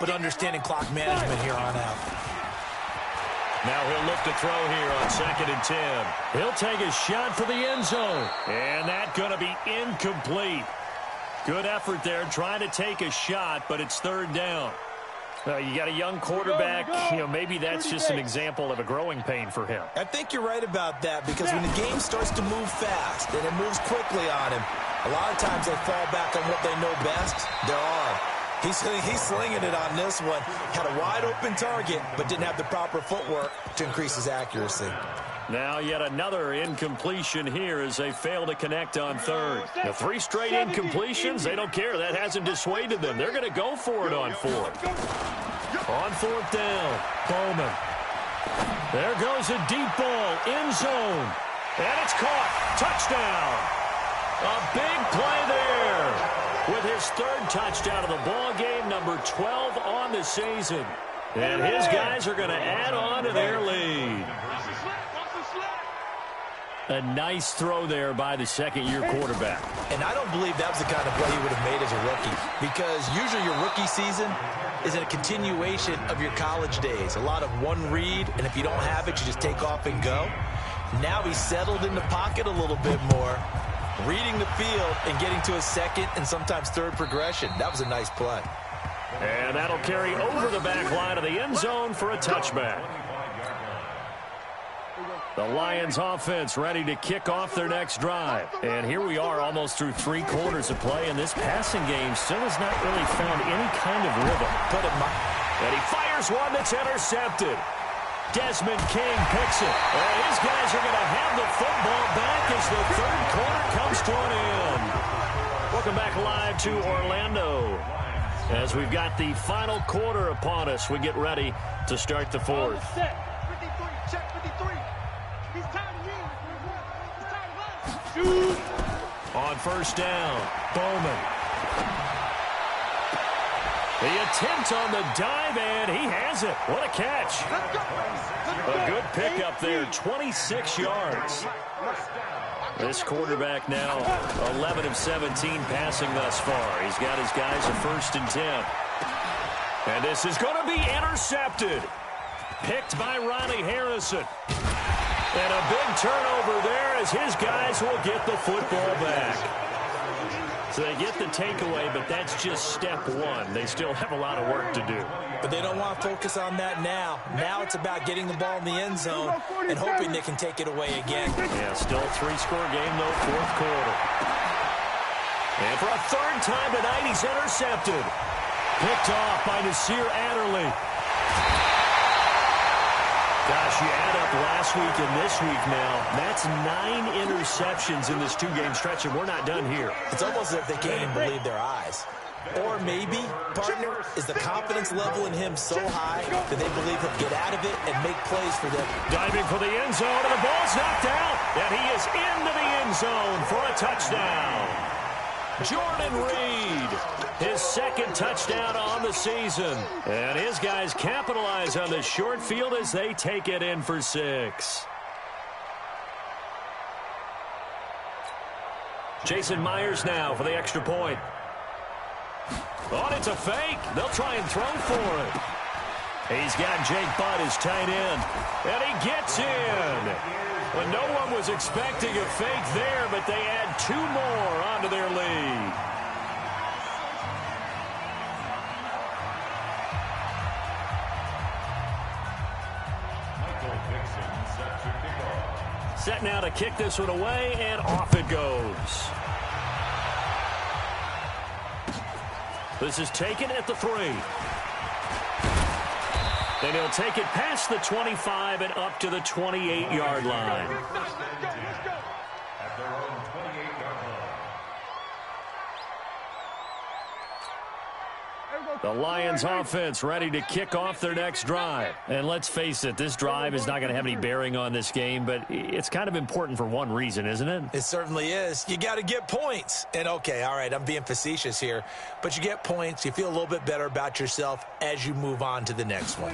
but understanding clock management here on out. Now he'll look to throw here on 2nd and 10. He'll take a shot for the end zone. And that's going to be incomplete. Good effort there trying to take a shot, but it's 3rd down. You got a young quarterback. Maybe that's just an example of a growing pain for him. I think you're right about that, because when the game starts to move fast and it moves quickly on him, a lot of times they fall back on what they know best, their arm. He's slinging it on this one. Had a wide-open target, but didn't have the proper footwork to increase his accuracy. Now yet another incompletion here as they fail to connect on 3rd. The 3 straight incompletions, they don't care. That hasn't dissuaded them. They're going to go for it on 4th. On 4th down, Bowman. There goes a deep ball, end zone. And it's caught. Touchdown. A big play there. With his 3rd touchdown of the ball game, number 12 on the season. And his guys are going to add on to their lead. A nice throw there by the 2nd-year quarterback. And I don't believe that was the kind of play he would have made as a rookie, because usually your rookie season is a continuation of your college days. A lot of one read, and if you don't have it, you just take off and go. Now he's settled in the pocket a little bit more, reading the field and getting to a 2nd and sometimes 3rd progression. That was a nice play. And that'll carry over the back line of the end zone for a touchback. The Lions offense ready to kick off their next drive. And here we are almost through 3 quarters of play, and this passing game still has not really found any kind of rhythm. And he fires one that's intercepted. Desmond King picks it. And his guys are going to have the football back as the 3rd quarter comes to an end. Welcome back live to Orlando. As we've got the final quarter upon us, we get ready to start the 4th. On 1st down, Bowman. The attempt on the dive, and he has it. What a catch. A good pickup there, 26 yards. This quarterback now 11 of 17 passing thus far. He's got his guys a 1st and 10. And this is going to be intercepted. Picked by Ronnie Harrison. And a big turnover there as his guys will get the football back. So they get the takeaway, but that's just step 1. They still have a lot of work to do. But they don't want to focus on that now. Now it's about getting the ball in the end zone and hoping they can take it away again. Yeah, still a 3-score game, though, 4th quarter. And for a 3rd time tonight, he's intercepted. Picked off by Nasir Adderley. Gosh, you add up last week and this week now. That's 9 interceptions in this 2-game stretch, and we're not done here. It's almost as if they can't even believe their eyes. Or maybe, partner, is the confidence level in him so high that they believe he'll get out of it and make plays for them. Diving for the end zone, and the ball's knocked out. And he is into the end zone for a touchdown. Jordan Reed, his 2nd touchdown on the season. And his guys capitalize on the short field as they take it in for 6. Jason Myers now for the extra point. Oh, it's a fake. They'll try and throw for it. He's got Jake Butt as tight end. And he gets in. Well, no one was expecting a fake there, but they add 2 more onto their lead. Set now to kick this one away, and off it goes. This is taken at the 3. Then he'll take it past the 25 and up to the 28-yard line. At their own 28-yard line. The Lions offense ready to kick off their next drive. And let's face it, this drive is not going to have any bearing on this game, but it's kind of important for one reason, isn't it? It certainly is. You got to get points. And okay, all right, I'm being facetious here, but you get points. You feel a little bit better about yourself as you move on to the next one.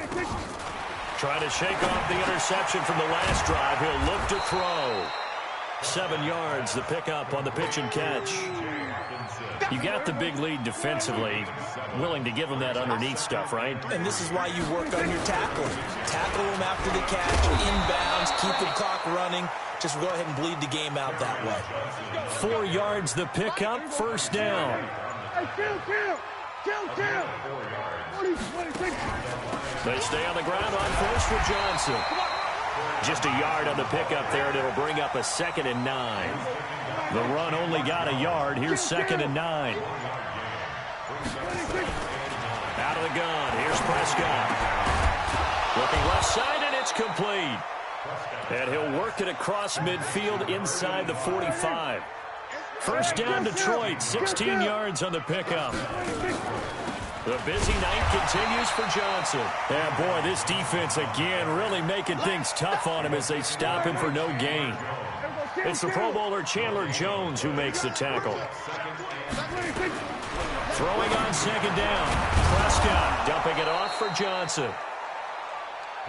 Trying to shake off the interception from the last drive. He'll look to throw. 7 yards, the pickup on the pitch and catch. You got the big lead defensively, willing to give them that underneath stuff, right? And this is why you work on your tackling. Tackle them after the catch, inbounds, keep the clock running. Just go ahead and bleed the game out that way. 4 yards the pickup, first down. They stay on the ground on first for Johnson. Just a yard on the pickup there, and it'll bring up a 2nd and 9. The run only got a yard. Here's 2nd and 9. Out of the gun. Here's Prescott. Looking left side, and it's complete. And he'll work it across midfield inside the 45. First down, Detroit. 16 yards on the pickup. The busy night continues for Johnson. And, boy, this defense, again, really making things tough on him as they stop him for no gain. It's the Pro Bowler Chandler Jones who makes the tackle. Throwing on 2nd down. Prescott dumping it off for Johnson.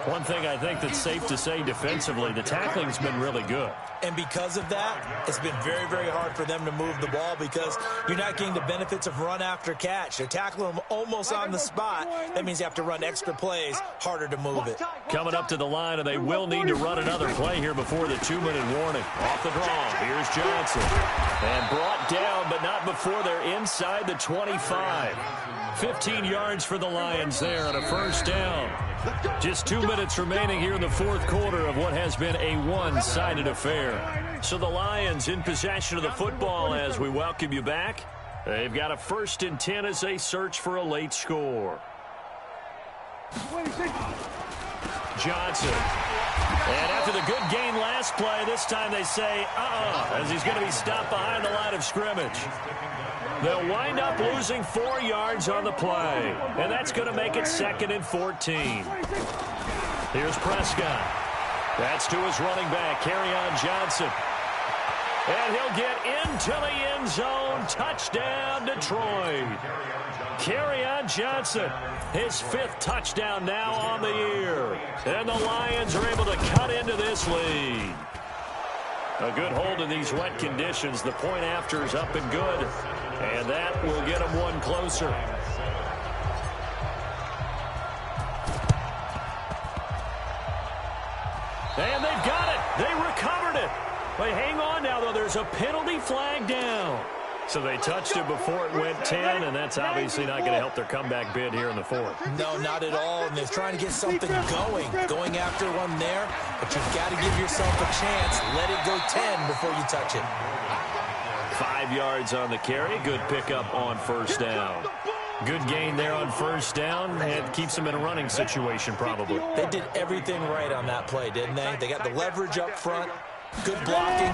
One thing I think that's safe to say defensively, the tackling's been really good. And because of that, it's been very, very hard for them to move the ball because you're not getting the benefits of run after catch. They're tackling them almost on the spot. That means you have to run extra plays, harder to move it. Coming up to the line, and they will need to run another play here before the 2-minute warning. Off the draw, here's Johnson. And brought down, but not before they're inside the 25. 15 yards for the Lions there on a first down. Just 2 minutes remaining here in the fourth quarter of what has been a one-sided affair. So the Lions in possession of the football as we welcome you back. They've got a 1st and 10 as they search for a late score. Johnson. And after the good gain last play, this time they say, as he's going to be stopped behind the line of scrimmage. They'll wind up losing 4 yards on the play. And that's going to make it 2nd and 14. Here's Prescott. That's to his running back, Kerryon Johnson. And he'll get into the end zone. Touchdown, Detroit. Kerryon Johnson, his 5th touchdown now on the year. And the Lions are able to cut into this lead. A good hold in these wet conditions. The point after is up and good. And that will get them one closer. And they've got it. They recovered it. They hang on now, though. There's a penalty flag down. So they touched it before it went 10, and that's obviously not going to help their comeback bid here in the fourth. No, not at all, and they're trying to get something going after one there, but you've got to give yourself a chance. Let it go 10 before you touch it. 5 yards on the carry. Good pickup on first down. Good gain there on first down, and keeps them in a running situation probably. They did everything right on that play, didn't they? They got the leverage up front. Good blocking,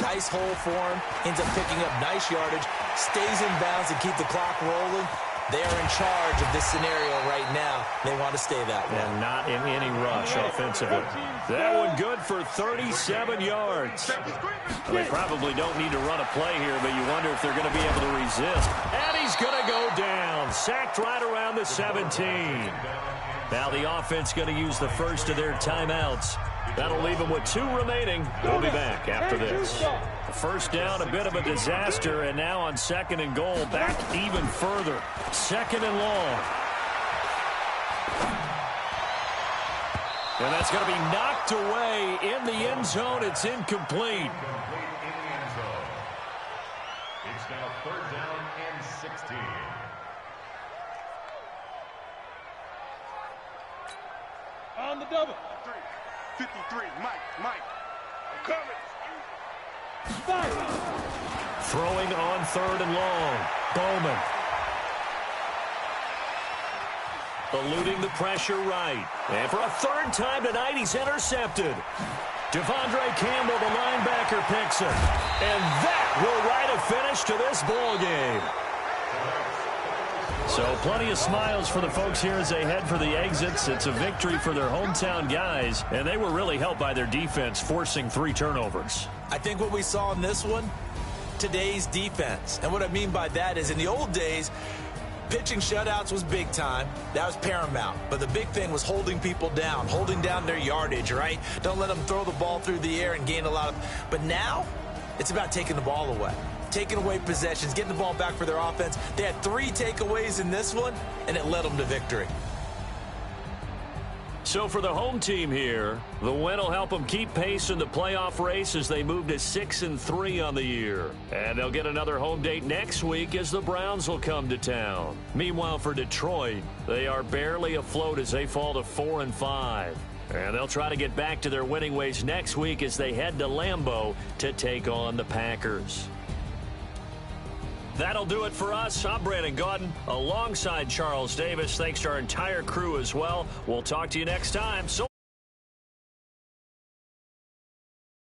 nice hole for him, ends up picking up nice yardage, stays in bounds to keep the clock rolling. They are in charge of this scenario right now. They want to stay that way. And not in any rush offensively. That one good for 37 yards. They probably don't need to run a play here, but you wonder if they're going to be able to resist. And he's going to go down, sacked right around the 17. Now the offense going to use the first of their timeouts. That'll leave them with 2 remaining. We'll be back after this. First down, a bit of a disaster, and now on 2nd and goal, back even further. 2nd and long. And that's going to be knocked away in the end zone. It's incomplete. It's now 3rd down and 16. On the double. 53, Mike. I'm coming. Throwing on 3rd and long. Bowman. Eluding the pressure right. And for a 3rd time tonight, he's intercepted. Devondre Campbell, the linebacker, picks it. And that will write a finish to this ball game. So plenty of smiles for the folks here as they head for the exits. It's a victory for their hometown guys, and they were really helped by their defense, forcing 3 turnovers. I think what we saw in this one, today's defense. And what I mean by that is in the old days, pitching shutouts was big time. That was paramount. But the big thing was holding people down, holding down their yardage, right? Don't let them throw the ball through the air and gain a lot of... But now, it's about taking the ball away. taking away possessions, getting the ball back for their offense. They had 3 takeaways in this one, and it led them to victory. So for the home team here, the win will help them keep pace in the playoff race as they move to 6-3 on the year. And they'll get another home date next week as the Browns will come to town. Meanwhile, for Detroit, they are barely afloat as they fall to 4-5. And they'll try to get back to their winning ways next week as they head to Lambeau to take on the Packers. That'll do it for us. I'm Brandon Gaudin alongside Charles Davis. Thanks to our entire crew as well. We'll talk to you next time. So